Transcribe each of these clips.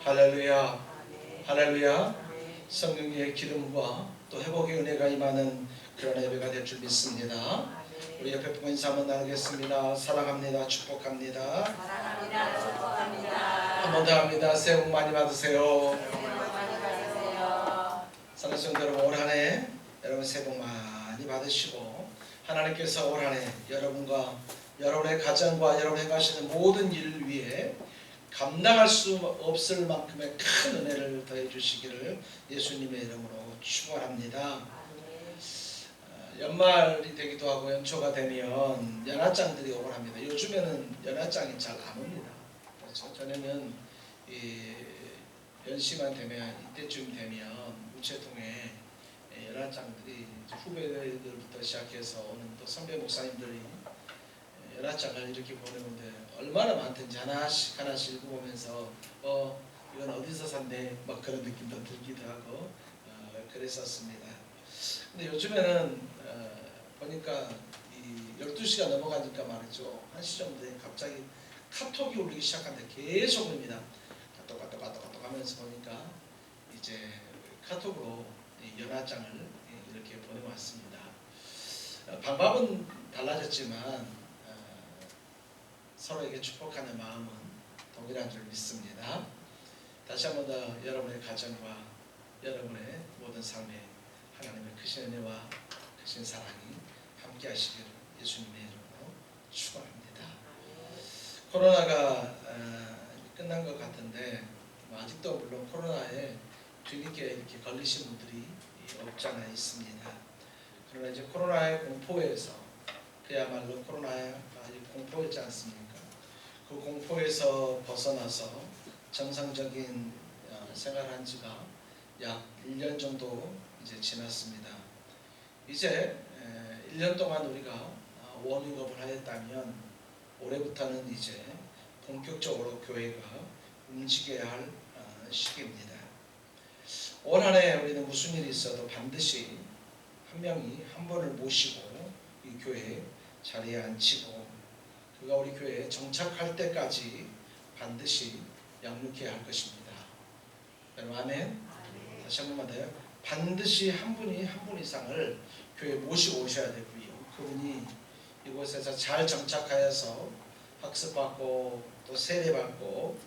할렐루야. 할렐루야. 성령의 기름과 또 회복의 은혜가 임하는 그런 예배가 될 줄 믿습니다. 우리 옆에 보고 인사 한번 나누겠습니다. 사랑합니다. 축복합니다. 사랑합니다. 축복합니다. 한 번 더 합니다. 새해 복 많이 받으세요. 새해 복 많이 받으세요. 사랑하는 성도 여러분, 올 한 해 여러분 새해 복 많이 받으시고, 하나님께서 올 한 해 여러분과 여러분의 가정과 여러분 행하시는 모든 일 위에 감당할 수 없을 만큼의 큰 은혜를 더해 주시기를 예수님의 이름으로 축원합니다. 연말이 되기도 하고 연초가 되면 연합장들이 오곤 합니다. 요즘에는 연합장이 잘 안 옵니다. 그렇죠? 전에는 연시만 되면, 이때쯤 되면 우체통에 연합장들이 후배들부터 시작해서 오는 또 선배 목사님들이 연합장을 이렇게 보내는데 얼마나 많든지 하나씩 읽어보면서 이건 어디서 샀네 막 그런 느낌도 들기도 하고 그랬었습니다. 근데 요즘에는 보니까 이 12시가 넘어가니까 말이죠, 1시 정도 되면 갑자기 카톡이 울리기 시작하는데 계속 옵니다. 카톡 하면서 보니까 이제 카톡으로 연합장을 이렇게 보내왔습니다. 방법은 달라졌지만 서로에게 축복하는 마음은 동일한 줄 믿습니다. 다시 한 번 더 여러분의 가정과 여러분의 모든 삶에 하나님의 크신 은혜와 크신 사랑이 함께 하시기를 예수님의 이름으로 축원합니다. 코로나가 끝난 것 같은데 아직도 물론 코로나에 뒤늦게 이렇게 걸리신 분들이 없지 않아 있습니다. 그러나 이제 코로나의 공포에서, 그야말로 코로나가 공포였지 않습니까? 그 공포에서 벗어나서 정상적인 생활한 지가 약 1년 정도 이제 지났습니다. 이제 1년 동안 우리가 원익업을 하였다면 올해부터는 이제 본격적으로 교회가 움직여야 할 시기입니다. 올 한 해 우리는 무슨 일이 있어도 반드시 한 명이 한 분을 모시고 이 교회에 자리에 앉히고 그가 우리 교회에 정착할 때까지 반드시 양육해야 할 것입니다. 여러분 아멘? 다시 한 번만 더요. 반드시 한 분이 한 분 이상을 교회에 모시고 오셔야 되고요. 그분이 이곳에서 잘 정착하여서 학습받고 또 세례받고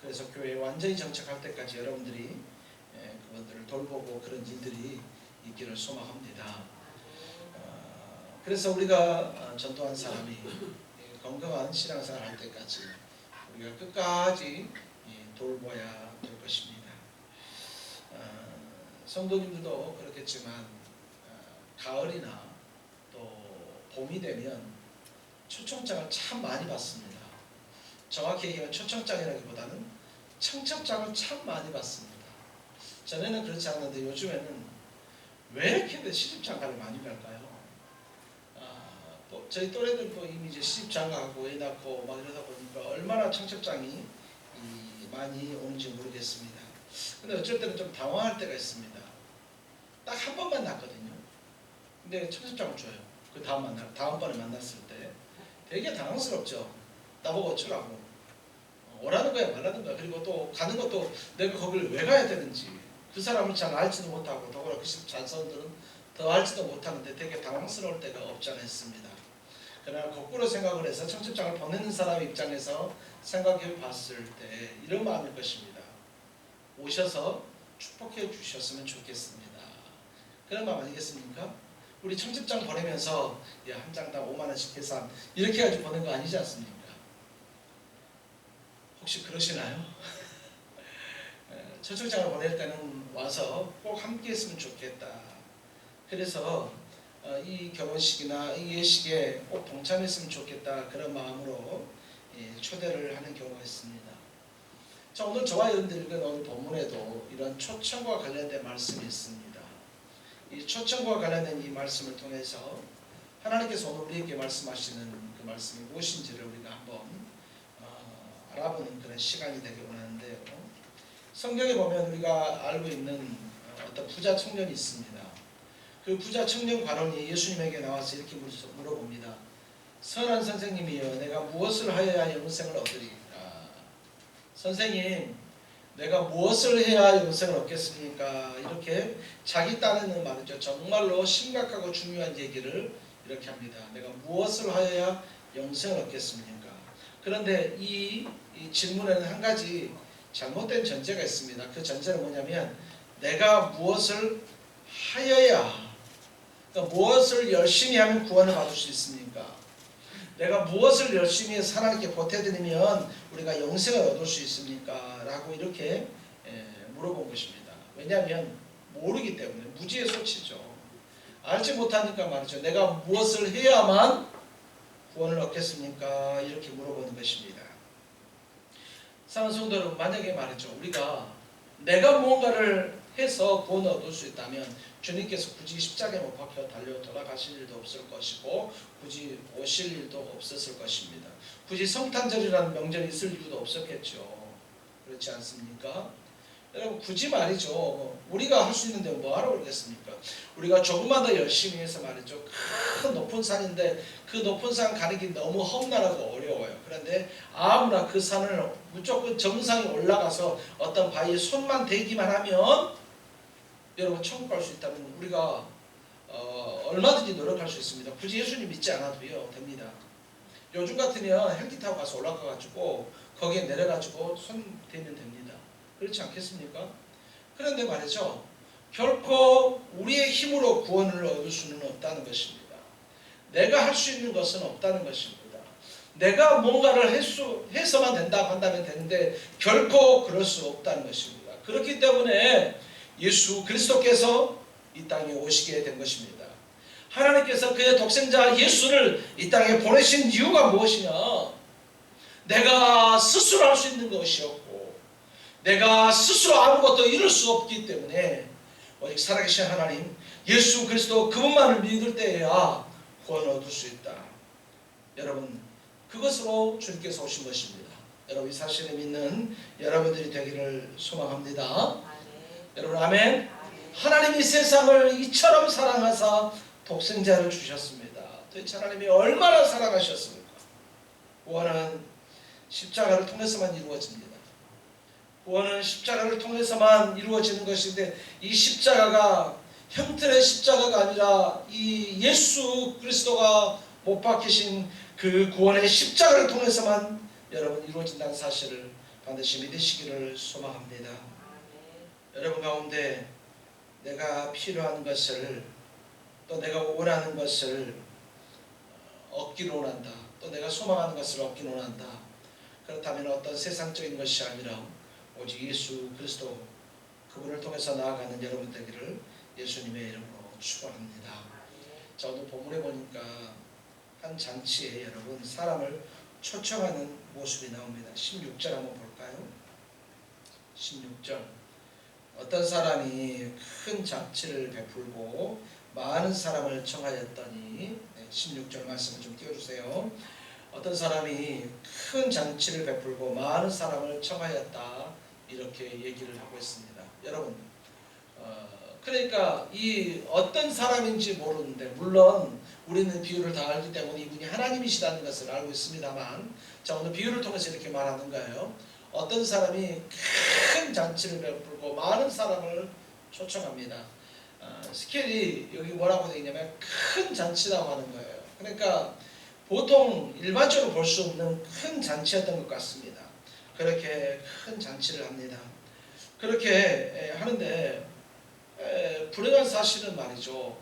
그래서 교회에 완전히 정착할 때까지 여러분들이 그분들을 돌보고 그런 일들이 있기를 소망합니다. 그래서 우리가 전도한 사람이 건강한 신앙생활 할 때까지 우리가 끝까지 돌봐야 될 것입니다. 성도님들도 그렇겠지만 가을이나 또 봄이 되면 초청장을 참 많이 받습니다. 정확히 얘기하면 초청장이라기보다는 청첩장을 참 많이 받습니다. 전에는 그렇지 않았는데 요즘에는 왜 이렇게 시집장가를 많이 갈까요? 저희 또래들도 이미 이제 시집장가하고 애 낳고 막 이러다 보니까 얼마나 청첩장이 많이 오는지 모르겠습니다. 근데 어쩔 때는 좀 당황할 때가 있습니다. 딱 한 번만 났거든요. 근데 청첩장을 줘요. 그 다음번에 만났을 때 되게 당황스럽죠. 나보고 어쩌라고. 오라는 거야 말라는 거야. 그리고 또 가는 것도 내가 거기를 왜 가야 되는지 그 사람을 잘 알지도 못하고 더구나 그 잔선들은 더 알지도 못하는데 되게 당황스러울 때가 없지 않아 있습니다. 그러나 거꾸로 생각을 해서 청첩장을 보내는 사람 입장에서 생각해 봤을 때 이런 마음일 것입니다. 오셔서 축복해 주셨으면 좋겠습니다. 그런 마음 아니겠습니까? 우리 청첩장 보내면서 한 장당 5만원씩 계산 이렇게 해가지고 보낸 거 아니지 않습니까? 혹시 그러시나요? 청첩장을 보낼 때는 와서 꼭 함께 했으면 좋겠다. 그래서 이 결혼식이나 이 예식에 꼭 동참했으면 좋겠다. 그런 마음으로 초대를 하는 경우가 있습니다. 자, 오늘 저와 여러분들 읽은 오늘 본문에도 이런 초청과 관련된 말씀이 있습니다. 이 초청과 관련된 이 말씀을 통해서 하나님께서 오늘 우리에게 말씀하시는 그 말씀이 무엇인지를 우리가 한번 알아보는 그런 시간이 되길 원하는데요. 성경에 보면 우리가 알고 있는 어떤 부자 청년이 있습니다. 그 부자 청년 관원이 예수님에게 나와서 이렇게 물어봅니다. 선한 선생님이여, 내가 무엇을 하여야 영생을 얻으리까? 선생님, 내가 무엇을 해야 영생을 얻겠습니까? 이렇게 자기 딴에는 말이죠. 정말로 심각하고 중요한 얘기를 이렇게 합니다. 내가 무엇을 하여야 영생을 얻겠습니까? 그런데 이 질문에는 한 가지 잘못된 전제가 있습니다. 그 전제는 뭐냐면 내가 무엇을 하여야, 그러니까 무엇을 열심히 하면 구원을 받을 수 있습니까? 내가 무엇을 열심히 해서 하나님께 보태드리면 우리가 영생을 얻을 수 있습니까? 라고 이렇게 물어본 것입니다. 왜냐하면 모르기 때문에 무지의 소치죠. 알지 못하니까 말이죠. 내가 무엇을 해야만 구원을 얻겠습니까? 이렇게 물어보는 것입니다. 사랑하는 성도 여러분, 만약에 말이죠. 우리가 내가 무언가를 해서 구원을 얻을 수 있다면 주님께서 굳이 십자가에 못 박혀 달려 돌아가실 일도 없을 것이고 굳이 오실 일도 없었을 것입니다. 굳이 성탄절이라는 명절이 있을 이유도 없었겠죠. 그렇지 않습니까? 여러분 굳이 말이죠. 우리가 할 수 있는데 뭐하러 그러겠습니까? 우리가 조금만 더 열심히 해서 말이죠. 큰 높은 산인데 그 높은 산 가는 게 너무 험난하고 어려워요. 그런데 아무나 그 산을 무조건 정상에 올라가서 어떤 바위에 손만 대기만 하면 여러분 천국 갈 수 있다면 우리가 얼마든지 노력할 수 있습니다. 굳이 예수님 믿지 않아도요 됩니다. 요즘 같으면 헬기 타고 가서 올라가가지고 거기에 내려가지고 손 대면 됩니다. 그렇지 않겠습니까? 그런데 말이죠. 결코 우리의 힘으로 구원을 얻을 수는 없다는 것입니다. 내가 할 수 있는 것은 없다는 것입니다. 내가 뭔가를 해서만 된다고 한다면 되는데 결코 그럴 수 없다는 것입니다. 그렇기 때문에 예수 그리스도께서 이 땅에 오시게 된 것입니다. 하나님께서 그의 독생자 예수를 이 땅에 보내신 이유가 무엇이냐? 내가 스스로 할 수 있는 것이었고 내가 스스로 아무것도 이룰 수 없기 때문에 오직 살아계신 하나님 예수 그리스도 그분만을 믿을 때에야 구원을 얻을 수 있다. 여러분 그것으로 주님께서 오신 것입니다. 여러분 이 사실을 믿는 여러분들이 되기를 소망합니다. 여러분 아멘. 하나님이 세상을 이처럼 사랑하사 독생자를 주셨습니다. 도대체 하나님이 얼마나 사랑하셨습니까? 구원은 십자가를 통해서만 이루어집니다. 구원은 십자가를 통해서만 이루어지는 것인데 이 십자가가 형틀의 십자가가 아니라 이 예수 그리스도가 못 박히신 그 구원의 십자가를 통해서만 여러분 이루어진다는 사실을 반드시 믿으시기를 소망합니다. 여러분 가운데 내가 필요한 것을 또 내가 원하는 것을 얻기로 원한다. 또 내가 소망하는 것을 얻기로 원한다. 그렇다면 어떤 세상적인 것이 아니라 오직 예수 그리스도 그분을 통해서 나아가는 여러분 되기를 예수님의 이름으로 축원합니다. 자 오늘 본문에 보니까 한 잔치에 여러분 사람을 초청하는 모습이 나옵니다. 16절 한번 볼까요? 16절 어떤 사람이 큰 잔치를 베풀고 많은 사람을 청하였더니 16절 말씀을 좀 띄워주세요. 어떤 사람이 큰 잔치를 베풀고 많은 사람을 청하였다 이렇게 얘기를 하고 있습니다. 여러분 그러니까 이 어떤 사람인지 모르는데 물론 우리는 비유를 다 알기 때문에 이분이 하나님이시다는 것을 알고 있습니다만 자 오늘 비유를 통해서 이렇게 말하는 거예요. 어떤 사람이 큰 잔치를 베풀고 많은 사람을 초청합니다. 스케일이 여기 뭐라고 되어 있냐면 큰 잔치라고 하는 거예요. 그러니까 보통 일반적으로 볼 수 없는 큰 잔치였던 것 같습니다. 그렇게 큰 잔치를 합니다. 그렇게 하는데 불행한 사실은 말이죠.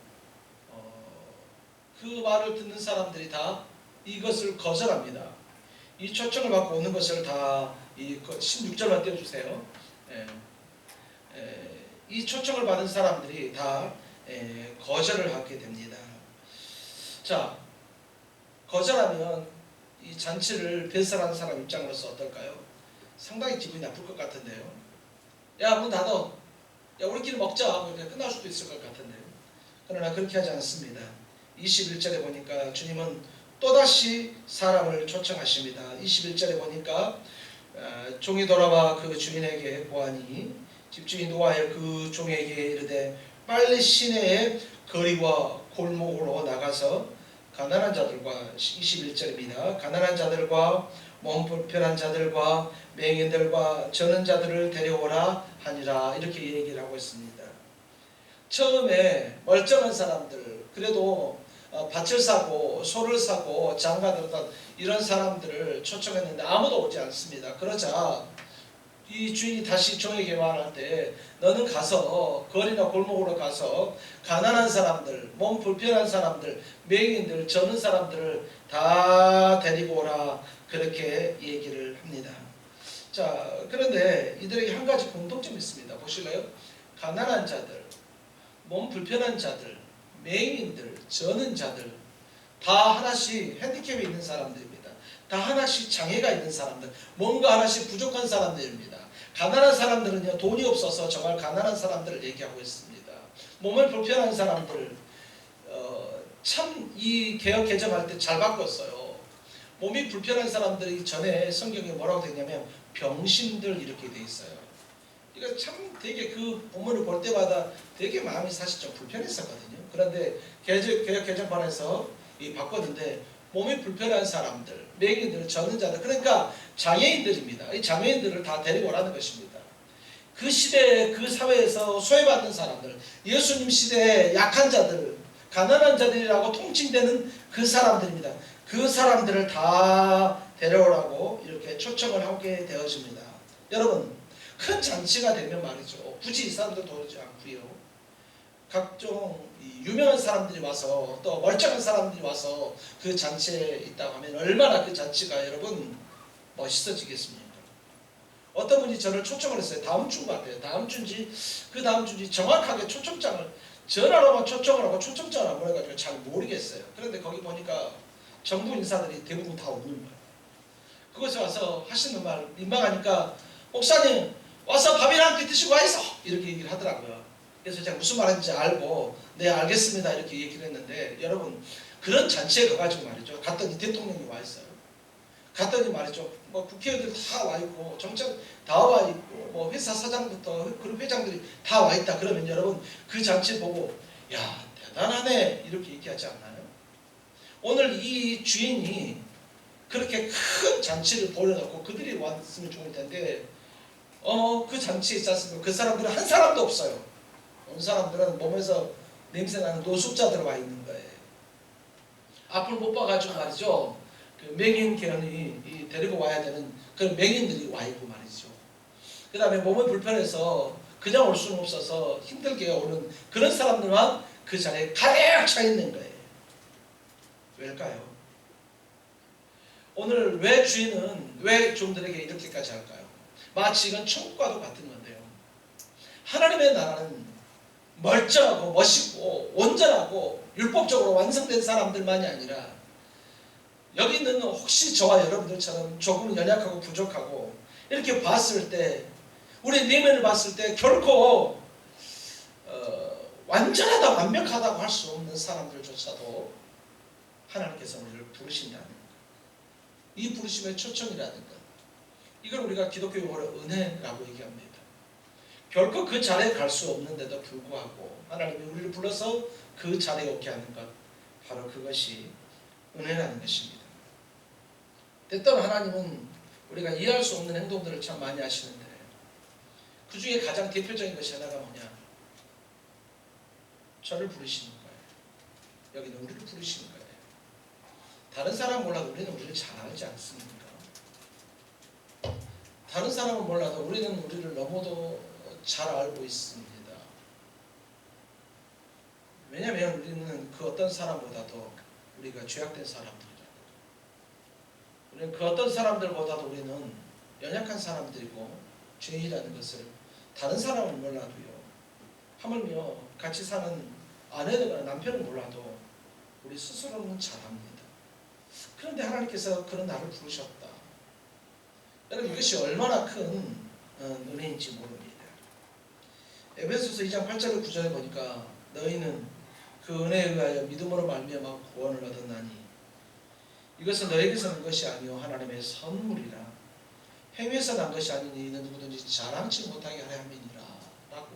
그 말을 듣는 사람들이 다 이것을 거절합니다. 이 초청을 받고 오는 것을 다 이 16절만 띄워주세요. 이 초청을 받은 사람들이 다 거절을 하게 됩니다. 자, 거절하면 이 잔치를 배설하는 사람 입장으로서 어떨까요? 상당히 기분이 나쁠 것 같은데요. 야, 문 닫어. 야, 우리끼리 먹자. 이렇게 끝날 수도 있을 것 같은데요. 그러나 그렇게 하지 않습니다. 21절에 보니까 주님은 또다시 사람을 초청하십니다. 21절에 보니까 종이 돌아와 그 주인에게 고하니 집주인 노아의 그 종에게 이르되 빨리 시내의 거리와 골목으로 나가서 가난한 자들과 21절입니다. 가난한 자들과 몸 불편한 자들과 맹인들과 저는 자들을 데려오라 하니라 이렇게 얘기를 하고 있습니다. 처음에 멀쩡한 사람들 그래도 밭을 사고 소를 사고 장가들었던 이런 사람들을 초청했는데 아무도 오지 않습니다. 그러자 이 주인이 다시 종에게 말할 때 너는 가서 거리나 골목으로 가서 가난한 사람들, 몸 불편한 사람들, 맹인들, 저는 사람들을 다 데리고 오라 그렇게 얘기를 합니다. 자, 그런데 이들에게 한 가지 공통점이 있습니다. 보실래요? 가난한 자들, 몸 불편한 자들, 맹인들, 저는 자들 다 하나씩 핸디캡이 있는 사람들입니다. 다 하나씩 장애가 있는 사람들, 뭔가 하나씩 부족한 사람들입니다. 가난한 사람들은요, 돈이 없어서 정말 가난한 사람들을 얘기하고 있습니다. 몸을 불편한 사람들, 참 이 개혁 개정할 때 잘 바꿨어요. 몸이 불편한 사람들이 전에 성경에 뭐라고 되어 있냐면 병신들 이렇게 돼 있어요. 이거 참 되게 그 본문을 볼 때마다 되게 마음이 사실 좀 불편했었거든요. 그런데 개혁 개정판에서 바꿨는데 몸이 불편한 사람들, 맹인들, 저는 자들, 그러니까 장애인들입니다. 이 장애인들을 다 데리고 오라는 것입니다. 그 시대에 그 사회에서 소외받는 사람들, 예수님 시대에 약한 자들, 가난한 자들이라고 통칭되는 그 사람들입니다. 그 사람들을 다 데려오라고 이렇게 초청을 하게 되어집니다. 여러분, 큰 잔치가 되면 말이죠. 굳이 이 사람들 도우지 않고요. 각종 유명한 사람들이 와서 또 멀쩡한 사람들이 와서 그 잔치에 있다고 하면 얼마나 그 잔치가 여러분 멋있어지겠습니까? 어떤 분이 저를 초청을 했어요. 다음 주인 것 같아요. 다음 주인지 그 다음 주인지 정확하게 초청장을 전화로만 초청을 하고 초청장을 안 보내가지고 잘 모르겠어요. 그런데 거기 보니까 정부 인사들이 대부분 다 오는 거예요. 그곳에 와서 하시는 말 민망하니까 목사님 와서 밥이나 함께 드시고 와있어 이렇게 얘기를 하더라고요. 그래서 제가 무슨 말인지 알고 네 알겠습니다 이렇게 얘기를 했는데 여러분 그런 잔치에 가가지고 말이죠. 갔더니 대통령이 와 있어요. 갔더니 말이죠. 뭐 국회의원들 다 와 있고 정책 다 와 있고 뭐 회사 사장부터 그룹 회장들이 다 와 있다. 그러면 여러분 그 잔치 보고 야 대단하네 이렇게 얘기하지 않나요? 오늘 이 주인이 그렇게 큰 잔치를 벌여놓고 그들이 왔으면 좋을 텐데 그 잔치에 있지 않습니까? 그 사람들은 한 사람도 없어요. 온 사람들은 몸에서 냄새나는 노숙자들 와 있는 거예요. 앞을 못 봐가지고 말이죠. 그 맹인 개헌이 데리고 와야 되는 그런 맹인들이 와 있고 말이죠. 그 다음에 몸이 불편해서 그냥 올 수는 없어서 힘들게 오는 그런 사람들만 그 자리에 가득 차 있는 거예요. 왜일까요? 오늘 왜 주인은 왜 종들에게 이렇게까지 할까요? 마치 이건 천국과도 같은 건데요. 하나님의 나라는 멀쩡하고 멋있고 온전하고 율법적으로 완성된 사람들만이 아니라 여기 있는 혹시 저와 여러분들처럼 조금 연약하고 부족하고 이렇게 봤을 때 우리 내면을 봤을 때 결코 완전하다 완벽하다고 할 수 없는 사람들조차도 하나님께서 우리를 부르신다는 것. 이 부르심의 초청이라는 것. 이걸 우리가 기독교 용어로 은혜라고 얘기합니다. 결코 그 자리에 갈 수 없는데도 불구하고 하나님이 우리를 불러서 그 자리에 오게 하는 것. 바로 그것이 은혜라는 것입니다. 때때로 하나님은 우리가 이해할 수 없는 행동들을 참 많이 하시는데 그 중에 가장 대표적인 것이 하나가 뭐냐? 저를 부르시는 거예요. 여기는 우리를 부르시는 거예요. 다른 사람은 몰라도 우리는 우리를 잘 알지 않습니까? 다른 사람은 몰라도 우리는 우리를 너무도 잘 알고 있습니다. 왜냐하면 우리는 그 어떤 사람보다도 우리가 죄악된 사람들이라고. 우리는 그 어떤 사람들보다도 우리는 연약한 사람들이고 죄인이라는 것을 다른 사람은 몰라도요. 하물며 같이 사는 아내나 남편은 몰라도 우리 스스로는 잘 압니다. 그런데 하나님께서 그런 나를 부르셨다. 여러분 이것이 얼마나 큰 은혜인지 모릅니다. 에베소서 2장 8절 9절에 보니까 너희는 그 은혜에 의하여 믿음으로 말미암아 구원을 얻었나니 이것은 너에게서 난 것이 아니요 하나님의 선물이라 행위에서 난 것이 아니니 이는 누구든지 자랑치 못하게 하려 함이니라 라고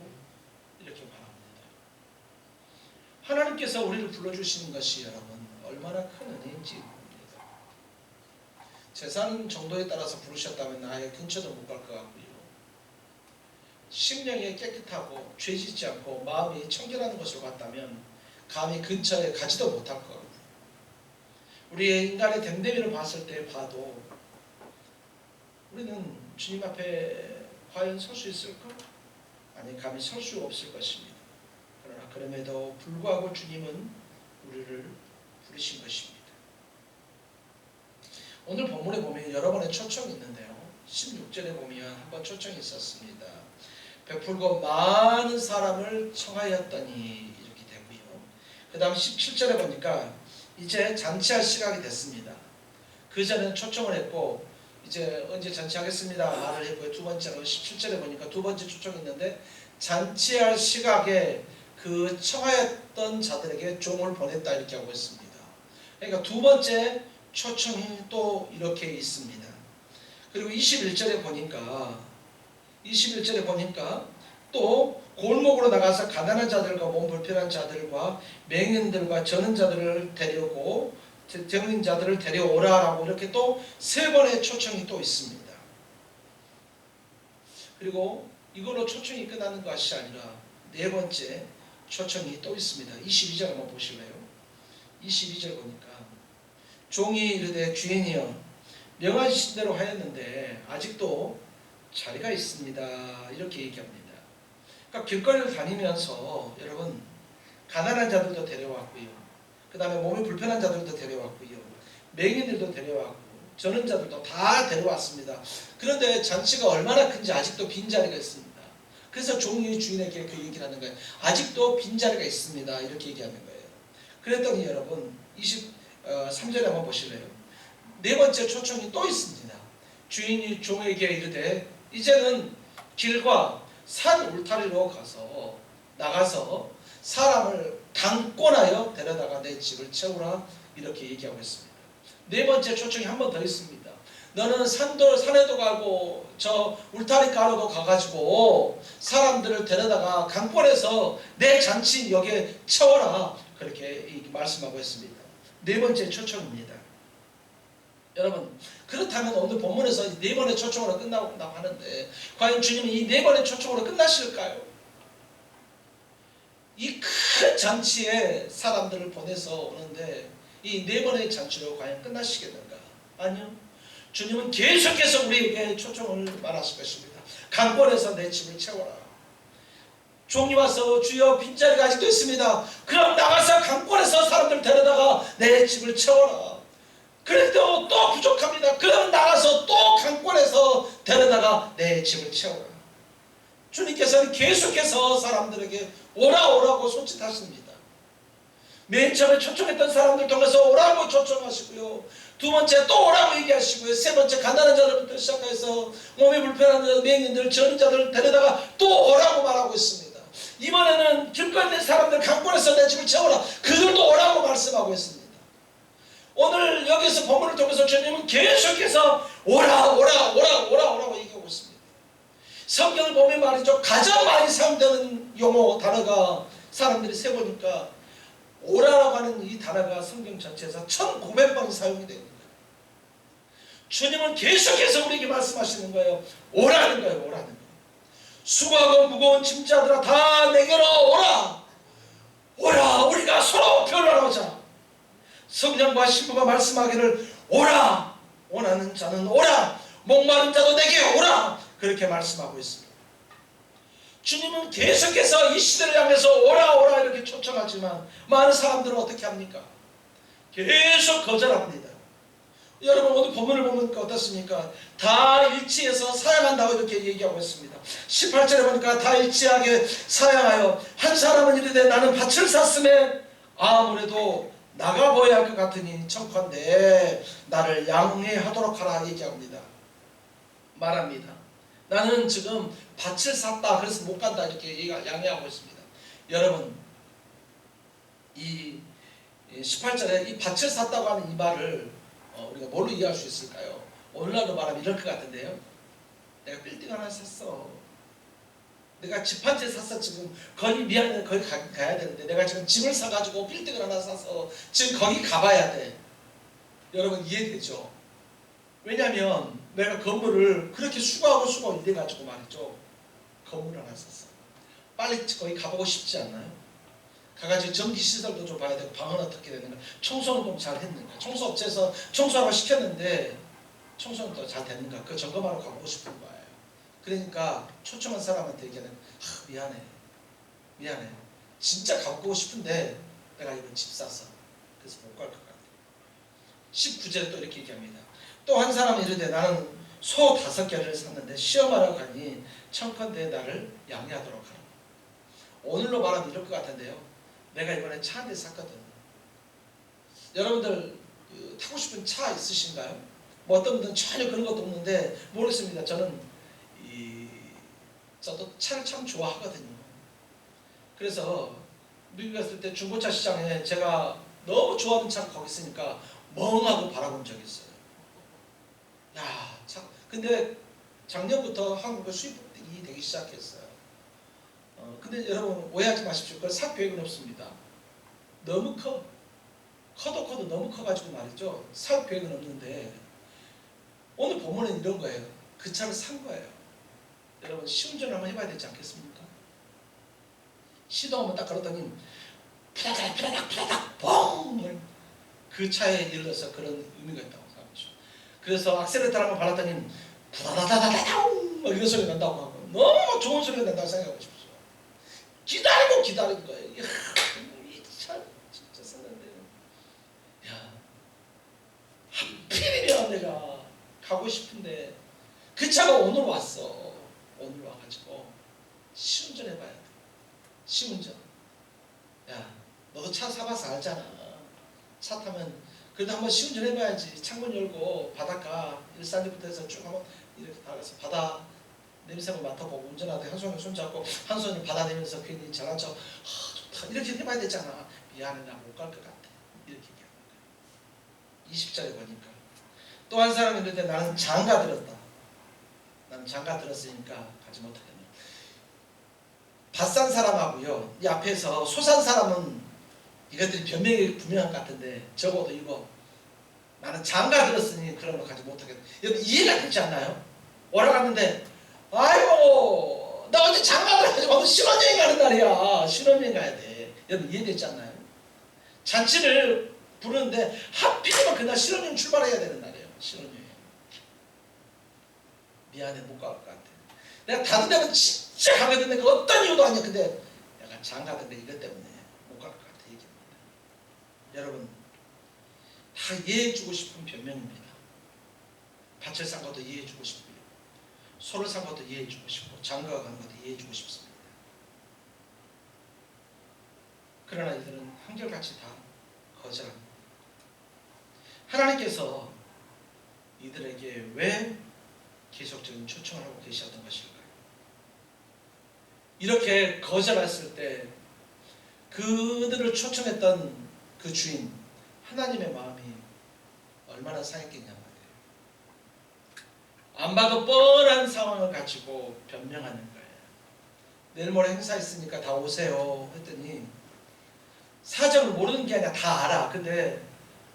이렇게 말합니다. 하나님께서 우리를 불러주시는 것이 여러분 얼마나 큰 은혜인지 모릅니다. 재산 정도에 따라서 부르셨다면 아예 근처도 못 갈 것 같고요. 심령이 깨끗하고 죄짓지 않고 마음이 청결한 것으로 봤다면 감히 근처에 가지도 못할 것 같고요. 우리의 인간의 됨됨이를 봤을 때 봐도 우리는 주님 앞에 과연 설 수 있을까? 아니 감히 설 수 없을 것입니다. 그러나 그럼에도 불구하고 주님은 우리를 부르신 것입니다. 오늘 본문에 보면 여러 번의 초청이 있는데요. 16절에 보면 한번 초청이 있었습니다. 베풀고 많은 사람을 청하였더니 이렇게 되고요. 그 다음 17절에 보니까 이제 잔치할 시각이 됐습니다. 그 전에는 초청을 했고 이제 언제 잔치하겠습니다 말을 했고요. 두 번째로 17절에 보니까 두 번째 초청이 있는데 잔치할 시각에 그 청하였던 자들에게 종을 보냈다 이렇게 하고 있습니다. 그러니까 두 번째 초청이 또 이렇게 있습니다. 그리고 21절에 보니까 또 골목으로 나가서 가난한 자들과 몸 불편한 자들과 맹인들과 저는 자들을 데려오고 병인 자들을 데려오라라고 이렇게 또 세 번의 초청이 또 있습니다. 그리고 이걸로 초청이 끝나는 것이 아니라 네 번째 초청이 또 있습니다. 22절 한번 보실래요? 22절 보니까 종이 이르되 주인이여 명하신 대로 하였는데 아직도 자리가 있습니다. 이렇게 얘기합니다. 그러니까 길거리를 다니면서 여러분 가난한 자들도 데려왔고요. 그 다음에 몸이 불편한 자들도 데려왔고요. 맹인들도 데려왔고 저는 자들도 다 데려왔습니다. 그런데 잔치가 얼마나 큰지 아직도 빈자리가 있습니다. 그래서 종이 주인에게 그 얘기를 하는 거예요. 아직도 빈자리가 있습니다. 이렇게 얘기하는 거예요. 그랬더니 여러분 23절에 한번 보실래요? 네 번째 초청이 또 있습니다. 주인이 종에게 이르되 이제는 길과 산 울타리로 나가서 사람을 강권하여 데려다가 내 집을 채우라 이렇게 얘기하고 있습니다. 네 번째 초청이 한 번 더 있습니다. 너는 산에도 가고 저 울타리가로도 가가지고 사람들을 데려다가 강권해서 내 잔치 여기에 채워라 그렇게 말씀하고 있습니다. 네 번째 초청입니다. 여러분 그렇다면 오늘 본문에서 네 번의 초청으로 끝나고 하는데 과연 주님은 이 네 번의 초청으로 끝나실까요? 이 큰 잔치에 사람들을 보내서 오는데 이 네 번의 잔치로 과연 끝나시겠는가? 아니요. 주님은 계속해서 우리에게 초청을 말하실 것입니다. 강권해서 내 집을 채워라. 종이 와서 주여 빈자리가 아직도 있습니다. 그럼 나가서 강권해서 사람들 데려다가 내 집을 채워라. 그래도 또 부족합니다. 그럼 나가서 또 강권해서 데려다가 내 집을 채워라. 주님께서는 계속해서 사람들에게 오라고 손짓하십니다. 맨 처음에 초청했던 사람들 통해서 오라고 초청하시고요. 두 번째 또 오라고 얘기하시고요. 세 번째 가난한 자들부터 시작해서 몸이 불편한 자들, 맹인들, 저는 자들을 데려다가 또 오라고 말하고 있습니다. 이번에는 길거리에 사람들 강권해서 내 집을 채워라. 그들도 오라고 말씀하고 있습니다. 오늘 여기서 본문을 통해서 주님은 계속해서 오라고 얘기하고 있습니다. 성경을 보면 말이죠. 가장 많이 사용되는 용어 단어가 사람들이 세보니까 오라라고 하는 이 단어가 성경 전체에서 1900번 사용이 되는 거예요. 주님은 계속해서 우리에게 말씀하시는 거예요. 오라는 거예요. 수고하고 무거운 짐자들아 다 내게로 오라. 우리가 서로 변화하자. 성령과 신부가 말씀하기를 오라. 원하는 자는 오라. 목마른 자도 내게 오라. 그렇게 말씀하고 있습니다. 주님은 계속해서 이 시대를 향해서 오라 이렇게 초청하지만 많은 사람들은 어떻게 합니까? 계속 거절합니다. 여러분 오늘 본문을 보면 어떻습니까? 다 일치해서 사양한다고 이렇게 얘기하고 있습니다. 18절에 보니까 다 일치하게 사양하여 한 사람은 이르되 나는 밭을 샀음에 아무래도 나가보아야 할 것 같으니 청컨대 나를 양해하도록 하라 얘기합니다. 말합니다. 나는 지금 밭을 샀다 그래서 못 간다 이렇게 양해하고 있습니다. 여러분 이 18절에 이 밭을 샀다고 하는 이 말을 우리가 뭘로 이해할 수 있을까요? 오늘날로 말하면 이럴 것 같은데요. 내가 빌딩 하나 샀어. 내가 집 한 채 샀어. 지금 거기 미안해 거기 가야 되는데 내가 지금 집을 사가지고 빌딩을 하나 사서 지금 거기 가봐야 돼. 여러분 이해되죠? 왜냐하면 내가 건물을 그렇게 수고하고 이래가지고 말이죠. 건물 하나 샀어. 빨리 거기 가보고 싶지 않나요? 가가지고 전기시설도 좀 봐야 되고 방은 어떻게 되는가, 청소는 좀 잘 했는가, 청소업체에서 청소하고 시켰는데 청소는 또 잘 됐는가, 그 점검하러 가보고 싶은 거예요. 그러니까 초청한 사람한테 얘기하는, 미안해 진짜 가보고 싶은데 내가 이번 집 샀어, 그래서 못 갈 것 같아. 19절에 또 이렇게 얘기합니다. 또 한 사람이 이르되 나는 소 5개를 샀는데 시험하러 가니 청컨대 나를 양해하도록 하라. 오늘로 말하면 이럴 것 같은데요, 내가 이번에 차 한 대 샀거든. 여러분들 타고 싶은 차 있으신가요? 뭐 어떤 분들은 전혀 그런 것도 없는데 모르겠습니다. 저도 차를 참 좋아하거든요. 그래서 미국에 갔을 때 중고차 시장에 제가 너무 좋아하는 차가 거기 있으니까 멍하고 바라본 적이 있어요. 야, 참. 근데 작년부터 한국에 수입이 되기 시작했어요. 근데 여러분 오해하지 마십시오. 그걸 살 계획은 없습니다. 너무 커도 너무 커가지고 말이죠. 살 계획은 없는데 오늘 본문은 이런 거예요. 그 차를 산 거예요. 여러분 시운전을 한번 해봐야 되지 않겠습니까? 시동 한번 딱 걸었더니 푸다닥 뽕! 그 차에 일러서 그런 의미가 있다고 생각하죠. 그래서 악셀레터를 한번 밟았더니 부다다다다다웅 이런 소리 난다고 하고 너무 좋은 소리가 난다고 생각하고 싶죠. 기다린 거예요. 이 차 진짜 샀는데, 야, 하필이면 내가 가고 싶은데 그 차가 오늘 왔어. 오늘 와가지고 시운전 해봐야 돼. 시운전. 야, 너도 차 사봐서 알잖아. 차 타면 그래도 한번 시운전 해봐야지. 창문 열고 바닷가 일산리부터 해서 쭉 한번 이렇게 나가서 바다 냄새만 맡아보고 운전하다 한 손에 손잡고 한 손에 바다 내면서 괜히 잘난 척 좋다 이렇게 해봐야 되잖아. 미안해 나 못 갈 것 같아. 이렇게 얘기하는 거야. 20절에 보니까 또 한 사람이 이런데 나는 장가 들었다. 나는 장가 들었으니까 가지 못하겠네. 밭 산 사람하고요, 이 앞에서 소 산 사람은 이것들이 변명이 분명한 것 같은데 적어도 이거 나는 장가 들었으니 그런 거 가지 못하겠다. 여러분 이해가 되지 않나요? 오라갔는데 아이고 나 어제 장가 들어가지고 오늘 신혼여행 가는 날이야. 신혼여행 가야 돼. 여러분 이해되지 않나요? 잔치를 부르는데 하필이면 그날 신혼여행 출발해야 되는 날이에요. 신혼여행. 미안해 못 갈 것 같아. 내가 다른 데는 진짜 가거든. 그 어떤 이유도 아니야. 근데 약간 장가던데 이것 때문에 못 갈 것 같아. 얘기합니다. 여러분 다 이해해주고 싶은 변명입니다. 밭을 산 것도 이해해주고 싶고요, 소를 산 것도 이해해주고 싶고 장가가 가는 것도 이해해주고 싶습니다. 그러나 이들은 한결같이 다 거절합니다. 하나님께서 이들에게 왜 계속적인 초청을 하고 계셨던 것일까요? 이렇게 거절했을 때 그들을 초청했던 그 주인 하나님의 마음이 얼마나 상했겠냐 말이에요. 안 봐도 뻔한 상황을 가지고 변명하는 거예요. 내일 모레 행사 있으니까 다 오세요 했더니 사정을 모르는 게 아니라 다 알아. 근데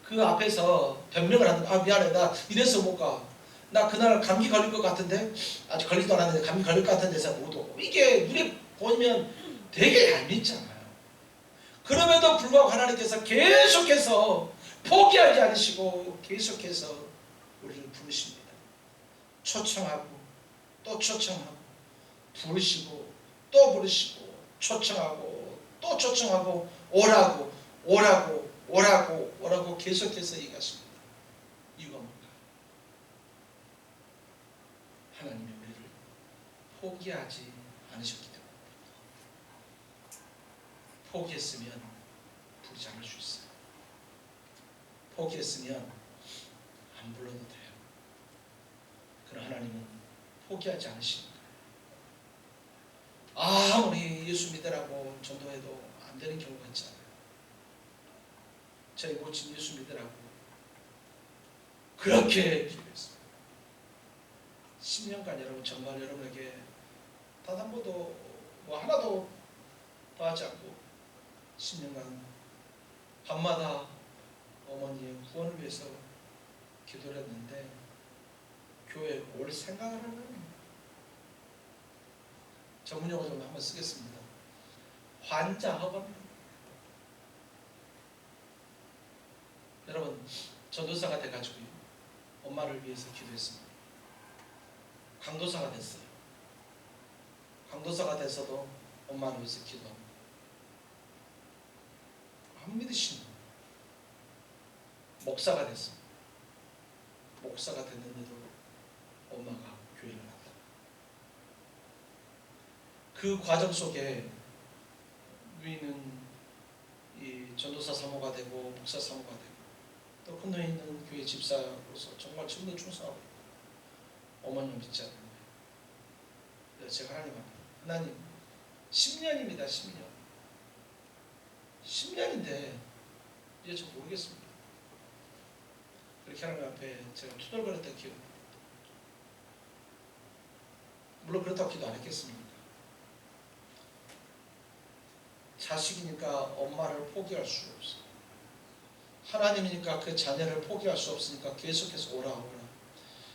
그 앞에서 변명을 하는 거야. 미안해 나 이래서 못 가. 나 그날 감기 걸릴 것 같은데 아직 걸리도 않았는데 감기 걸릴 것 같은 데서 못 오고. 이게 눈에 보이면 되게 얄밉잖아요. 그럼에도 불구하고 하나님께서 계속해서 포기하지 않으시고 계속해서 우리를 부르십니다. 초청하고 또 초청하고 부르시고 또 부르시고 초청하고 또 초청하고 오라고 계속해서 얘기하십니다. 이유가 뭘까? 하나님이 우리를 포기하지 않으셨기 때문입니다. 포기했으면 부르지 않을 수 있어요. 포기했으면 안 불러도 돼요. 그러나 하나님은 포기하지 않으십니다. 아무리 예수 믿으라고 전도해도 안 되는 경우가 있잖아요. 저희 모친 예수 믿으라고 그렇게 기도했습니다. 10년간 여러분 정말 여러분에게 단 한 번도 뭐 하나도 더 하지 않고 10년간 밤마다 어머니의 구원을 위해서 기도를 했는데 교회에 올 생각을 하는, 전문용어 좀 한번 쓰겠습니다. 환자학원. 여러분, 전도사가 돼가지고요, 엄마를 위해서 기도했습니다. 강도사가 됐어요. 강도사가 돼서도 엄마를 위해서 기도합니다. 안 믿으시는 목사가 됐습니다. 목사가 됐는데도 엄마가 교회를 갔다. 그 과정 속에 누이는 이 전도사 사모가 되고 목사 사모가 되고 또 큰 누이 있는 교회 집사로서 정말 지금도 충성하고 어머니를 믿지 않는 거예요. 그래서 제가 하나님 앞에, 하나님 10년입니다. 10년. 10년인데 이제 저 모르겠습니다. 그렇게 하나님 앞에 제가 투덜거렸던 기억이, 물론 그렇다고 기도 안 했겠습니까? 자식이니까 엄마를 포기할 수 없어. 하나님이니까 그 자녀를 포기할 수 없으니까 계속해서 오라 오라.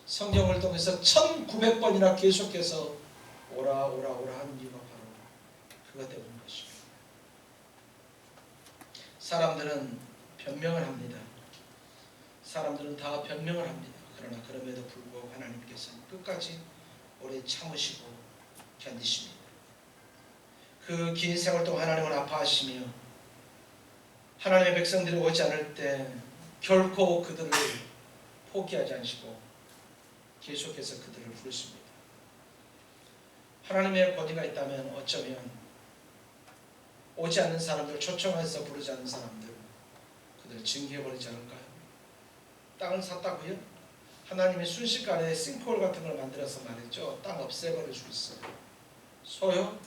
성경을 통해서 1900번이나 계속해서 오라 오라 오라 하는 이유가 바로 그것 때문인 것입니다. 사람들은 변명을 합니다. 사람들은 다 변명을 합니다. 그러나 그럼에도 불구하고 하나님께서는 끝까지 오래 참으시고 견디십니다. 그 긴 세월 동안 하나님은 아파하시며 하나님의 백성들이 오지 않을 때 결코 그들을 포기하지 않으시고 계속해서 그들을 부르십니다. 하나님의 권위가 있다면 어쩌면 오지 않는 사람들, 초청해서 부르지 않는 사람들, 그들을 징계해버리지 않을까요? 땅을 샀다고요? 하나님의 순식간에 싱크홀 같은 걸 만들어서 말이죠, 땅 없애버릴 수 있어요. 소요?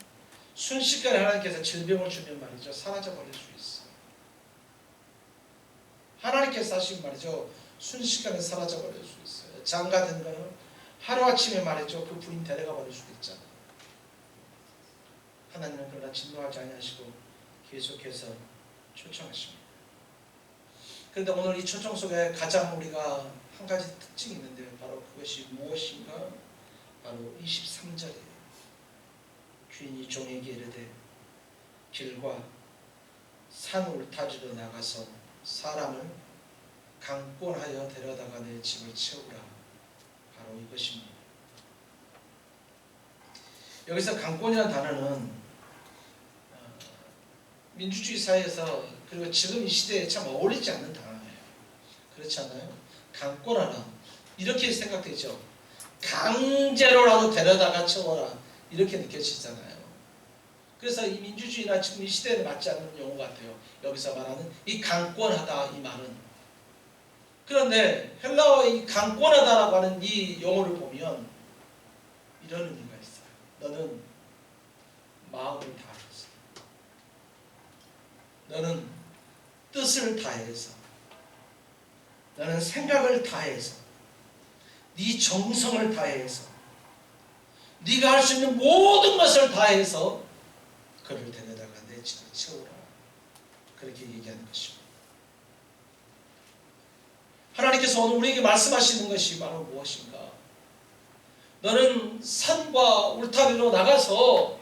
순식간에 하나님께서 질병을 주면 말이죠, 사라져버릴 수 있어요. 하나님께서 하신 말이죠, 순식간에 사라져버릴 수 있어요. 장 같은 거는 하루아침에 말이죠, 그 부인 데려가 버릴 수도 있잖아요. 하나님은 그러나 진노하지 아니하시고 계속해서 초청하십니다. 그런데 오늘 이 초청 속에 가장 우리가 한 가지 특징이 있는데 바로 그것이 무엇인가? 바로 23절이에요. 주인이 종에게 이르되 길과 산 울타리로 나가서 사람을 강권하여 데려다가 내 집을 채우라. 바로 이것입니다. 여기서 강권이라는 단어는 민주주의 사회에서, 그리고 지금 이 시대에 참 어울리지 않는 단어예요. 그렇지 않나요? 강권하라 이렇게 생각되죠. 강제로라도 데려다가 채워라 이렇게 느껴지잖아요. 그래서 이 민주주의나 지금 이 시대에는 맞지 않는 용어 같아요. 여기서 말하는 이 강권하다 이 말은. 그런데 헬라어의 이 강권하다라고 하는 이 용어를 보면 이런 의미가 있어요. 너는 마음을 다해서, 너는 뜻을 다해서, 너는 생각을 다해서, 네 정성을 다해서, 네가 할 수 있는 모든 것을 다해서 그를 데려다가 내 집을 채우라. 그렇게 얘기하는 것입니다. 하나님께서 오늘 우리에게 말씀하시는 것이 바로 무엇인가? 너는 산과 울타리로 나가서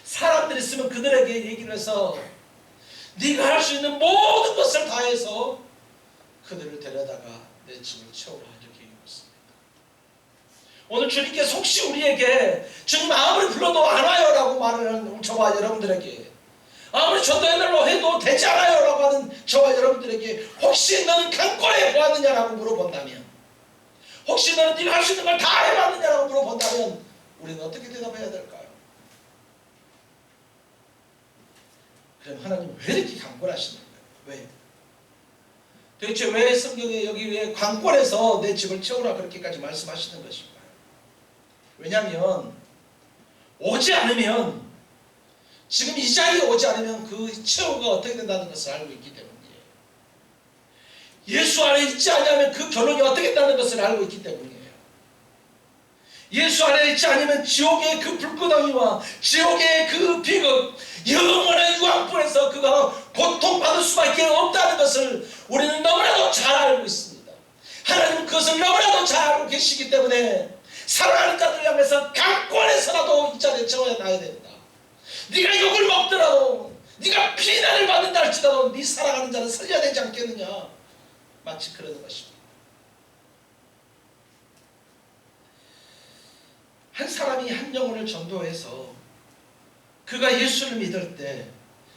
사람들이 있으면 그들에게 얘기를 해서 네가 할 수 있는 모든 것을 다해서 그들을 데려다가 내 집을 채우라. 이렇게 얘기했습니다. 오늘 주님께서 혹시 우리에게 주님 아무리 불러도 안 와요 라고 말하는 저와 여러분들에게, 아무리 전도해달라고 해도 되지 않아요 라고 하는 저와 여러분들에게 혹시 너는 강권해 보았느냐라고 물어본다면, 혹시 너는 네가 할 수 있는 걸 다 해봤느냐라고 물어본다면 우리는 어떻게 대답해야 될까요? 그럼 하나님 왜 이렇게 강권하시는 거예요? 왜? 도대체 왜 성경에 여기 왜 강권해서 내 집을 채우라 그렇게까지 말씀하시는 것인가요? 왜냐하면 오지 않으면, 지금 이 자리에 오지 않으면 그 채우가 어떻게 된다는 것을 알고 있기 때문이에요. 예수 안에 있지 않으면 그 결론이 어떻게 된다는 것을 알고 있기 때문이에요. 예수 안에 있지 않으면 지옥의 그 불구덩이와 지옥의 그 비극, 영원한 유황불에서 그가 고통받을 수밖에 없다는 것을 우리는 너무나도 잘 알고 있습니다. 하나님은 그것을 너무나도 잘 알고 계시기 때문에 사랑하는 자들 향해서 강권에서라도 이 자리에 채워야 나야 된다. 네가 욕을 먹더라도, 네가 비난을 받는다 할지라도 네 사랑하는 자를 살려야 되지 않겠느냐. 마치 그러는 것입니다. 한 사람이 한 영혼을 전도해서 그가 예수를 믿을 때,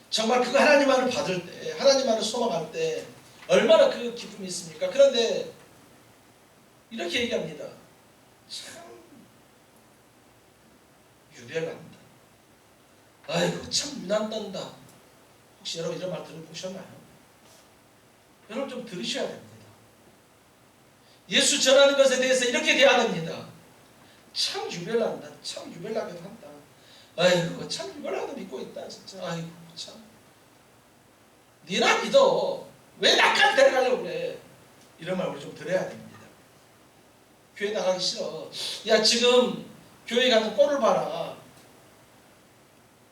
정말 그가 하나님만을 받을 때, 하나님만을 소망할 때 얼마나 그 기쁨이 있습니까? 그런데 이렇게 얘기합니다. 참 유별난다. 아이고 참 유난단다. 혹시 여러분 이런 말 들어보셨나요? 여러분 좀 들으셔야 됩니다. 예수 전하는 것에 대해서 이렇게 대하됩니다. 참 유별난다. 참 유별나기도 한다. 아이고 참 유별나도 믿고 있다. 진짜 아이고 참. 니나 믿어. 왜 나까지 데려가려고 그래. 이런 말 우리 좀 들어야 됩니다. 교회 나가기 싫어. 야 지금 교회 가는 꼴을 봐라.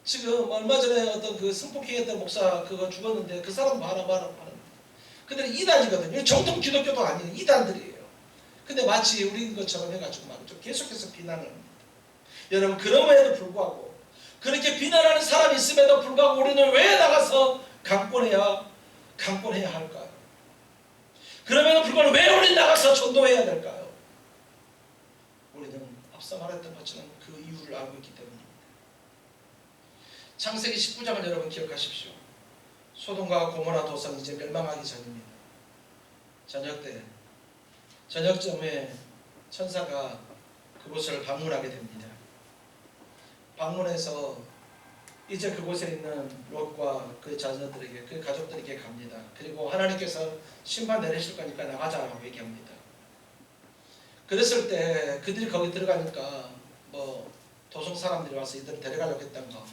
지금 얼마 전에 어떤 그 승폭행했던 목사 그거 죽었는데 그 사람 봐라. 그들은 이단이거든요. 정통 기독교도 아니에요. 이단들이에요. 근데 마치 우리인 것처럼 해가지고 막 좀 계속해서 비난을 합니다. 여러분 그럼에도 불구하고 그렇게 비난하는 사람이 있음에도 불구하고 우리는 왜 나가서 강권해야 할까요? 그럼에도 불구하고 왜 우리 나가서 전도해야 될까요? 우리는 앞서 말했던 것처럼 그 이유를 알고 있기 때문입니다. 창세기 19장을 여러분 기억하십시오. 소돔과 고모라 도성이 이제 멸망하기 전입니다. 저녁쯤에 천사가 그곳을 방문하게 됩니다. 방문해서 이제 그곳에 있는 롯과 그 자녀들에게, 그 가족들에게 갑니다. 그리고 하나님께서 심판 내리실 거니까 나가자라고 얘기합니다. 그랬을 때 그들이 거기 들어가니까 뭐 도성 사람들이 와서 이들을 데려가려고 했던 거,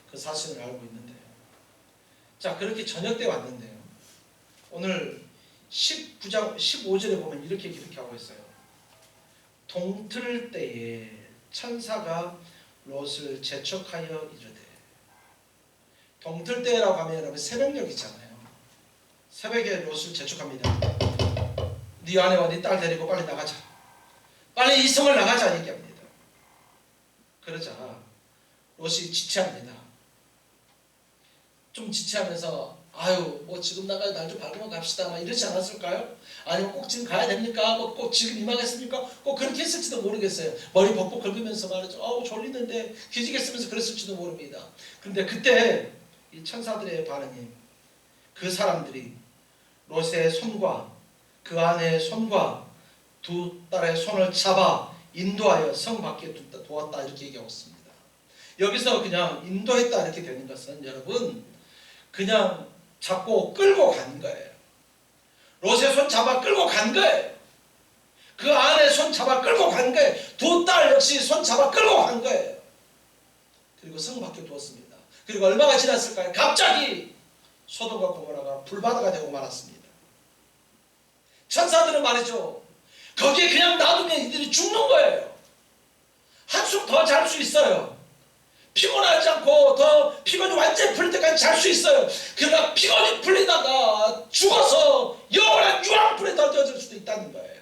그 사실을 알고 있는데요. 자, 그렇게 저녁 때 왔는데요. 오늘 19장 15절에 보면 이렇게 기록하고 있어요. 동틀 때에 천사가 롯을 재촉하여 이르되. 동틀 때라고 하면 여러분 새벽녘이잖아요. 새벽에 롯을 재촉합니다. 네 아내와 네 딸 데리고 빨리 나가자. 빨리 이 성을 나가자 얘기합니다. 그러자 롯이 지체합니다. 좀 지체하면서 아유 뭐 지금 나가야 날 좀 밝으면 갑시다 막 이러지 않았을까요? 아니면 꼭 지금 가야 됩니까? 뭐 꼭 지금 임하겠습니까? 꼭 그렇게 했을지도 모르겠어요. 머리 벅벅 긁으면서 말이죠. 아우 졸리는데 기지겠으면서 그랬을지도 모릅니다. 근데 그때 이 천사들의 반응이, 그 사람들이 롯의 손과 그 아내의 손과 두 딸의 손을 잡아 인도하여 성 밖에 두었다 이렇게 얘기하고 있습니다. 여기서 그냥 인도했다 이렇게 되는 것은 여러분 그냥 잡고 끌고 간 거예요. 롯의 손 잡아 끌고 간 거예요. 그 아내 손 잡아 끌고 간 거예요. 두 딸 역시 손 잡아 끌고 간 거예요. 그리고 성 밖에 두었습니다. 그리고 얼마가 지났을까요? 갑자기 소돔과 고모라가 불바다가 되고 말았습니다. 천사들은 말이죠. 거기에 그냥 놔두면 이들이 죽는 거예요. 한숨 더 잘 수 있어요. 피곤하지 않고 더 피곤이 완전히 풀릴 때까지 잘 수 있어요. 그러나 피곤이 풀리다가 죽어서 영원한 유황불에 던져질 수도 있다는 거예요.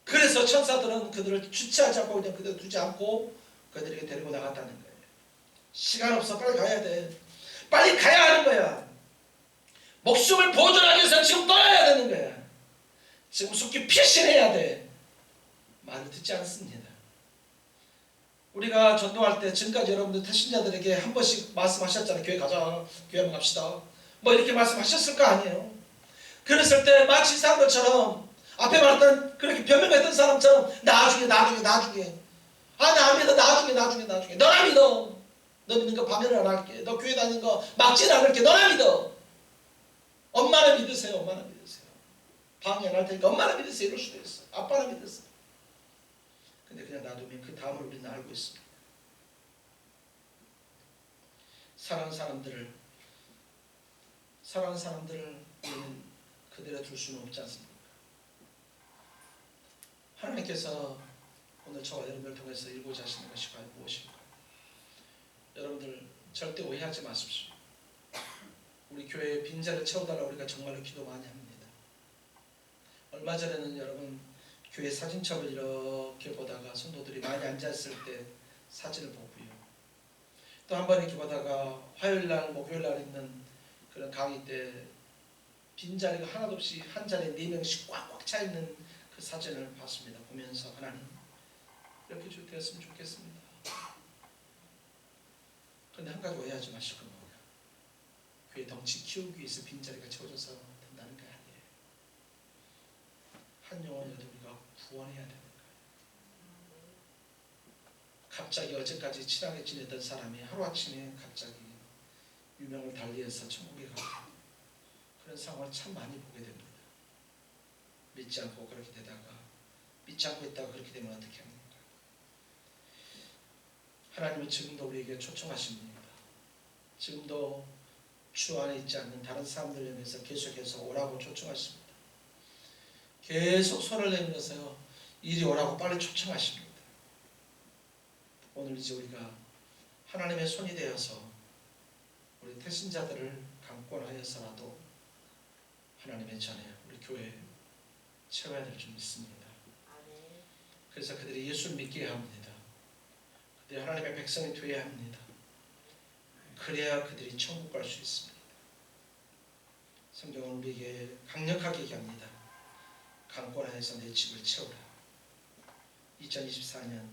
그래서 천사들은 그들을 주체하지 않고 그냥 그대로 두지 않고 그들에게 데리고 나갔다는 거예요. 시간 없어 빨리 가야 돼. 빨리 가야 하는 거야. 목숨을 보존하기 위해서 지금 떠나야 되는 거야. 지금 속히 피신해야 돼. 말을 듣지 않습니다. 우리가 전도할 때 지금까지 여러분들 태신자들에게 한 번씩 말씀하셨잖아요. 교회 가자. 교회 한번 갑시다. 뭐 이렇게 말씀하셨을 거 아니에요. 그랬을 때 마치 이 사람들처럼 앞에 말했던 그렇게 변명했던 사람처럼 나중에 아 나 안 믿어 나중에 너나 믿어. 너 믿는 거 파면을 안 할게. 너 교회 다니는 거 막지는 않을게. 너나 믿어. 엄마를 믿으세요. 방해 안 할 테니까 엄마를 믿으세요. 이럴 수도 있어. 아빠를 믿으세요. 근데 그냥 놔두면 그 다음을 우리는 알고 있습니다. 사랑하는 사람들을 우리는 그대로 둘 수는 없지 않습니까? 하나님께서 오늘 저와 여러분을 통해서 일고자 하시는 것이 과연 무엇일까요? 여러분들 절대 오해하지 마십시오. 우리 교회의 빈자를 채워달라고 우리가 정말로 기도 많이 합니다. 얼마 전에는 여러분 교회 사진첩을 이렇게 보다가 성도들이 많이 앉았을 때 사진을 보고요. 또 한 번 이렇게 보다가 화요일날 목요일날 있는 그런 강의 때 빈자리가 하나도 없이 한 자리에 4명씩 꽉꽉 차 있는 그 사진을 봤습니다. 보면서 하나님 이렇게 되었으면 좋겠습니다. 그런데 한 가지 오해하지 마시고 교회 덩치 키우기 위해서 빈자리가 채워져서 된다는 게 아니에요. 한 영혼이라도 우리가 구원해야 되는 거예요. 갑자기 어제까지 친하게 지내던 사람이 하루아침에 갑자기 유명을 달리해서 천국에 가고 그런 상황을 참 많이 보게 됩니다. 믿지 않고 그렇게 되다가 믿지 않고 있다가 그렇게 되면 어떻게 합니까? 하나님은 지금도 우리에게 초청하십니다. 지금도 주 안에 있지 않는 다른 사람들 향해서 계속해서 오라고 초청하십니다. 계속 손을 내밀어서요. 이리 오라고 빨리 초청하십니다. 오늘 이제 우리가 하나님의 손이 되어서 우리 태신자들을 강권하여서라도 하나님의 전에 우리 교회에 채워야 될 줄 믿습니다. 그래서 그들이 예수를 믿게 합니다. 그들이 하나님의 백성이 되어야 합니다. 그래야 그들이 천국 갈 수 있습니다. 성경은 우리에게 강력하게 얘기합니다. 강권하여서 내 집을 채우라. 2024년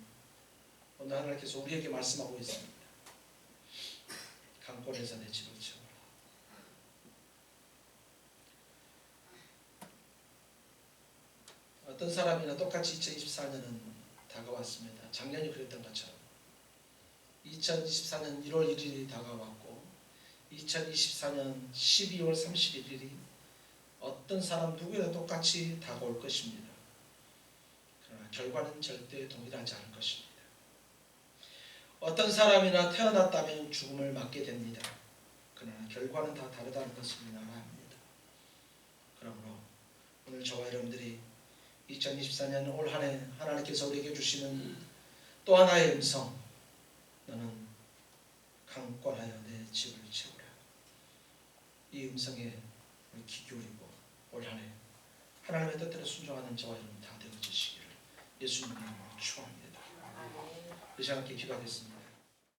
오늘 하나님께서 우리에게 말씀하고 있습니다. 강권해서 내 집을 채우라. 어떤 사람이나 똑같이 2024년은 다가왔습니다. 작년이 그랬던 것처럼 2024년 1월 1일이 다가왔고 2024년 12월 31일이 어떤 사람 누구나 똑같이 다가올 것입니다. 그러나 결과는 절대 동일하지 않을 것입니다. 어떤 사람이나 태어났다면 죽음을 맞게 됩니다. 그러나 결과는 다 다르다는 것을 우리는 알아야 합니다. 그러므로 오늘 저와 여러분들이 2024년 올 한 해 하나님께서 우리에게 주시는 또 하나의 음성, 너는 강권하여 내 집을 채우라. 이 음성에 우리 귀 기울이고 올 한 해 하나님의 뜻대로 순종하는 저와 여러분 다 되어주시기를 예수님의 이름으로 축원합니다. 이 시간 함께 기도하겠습니다.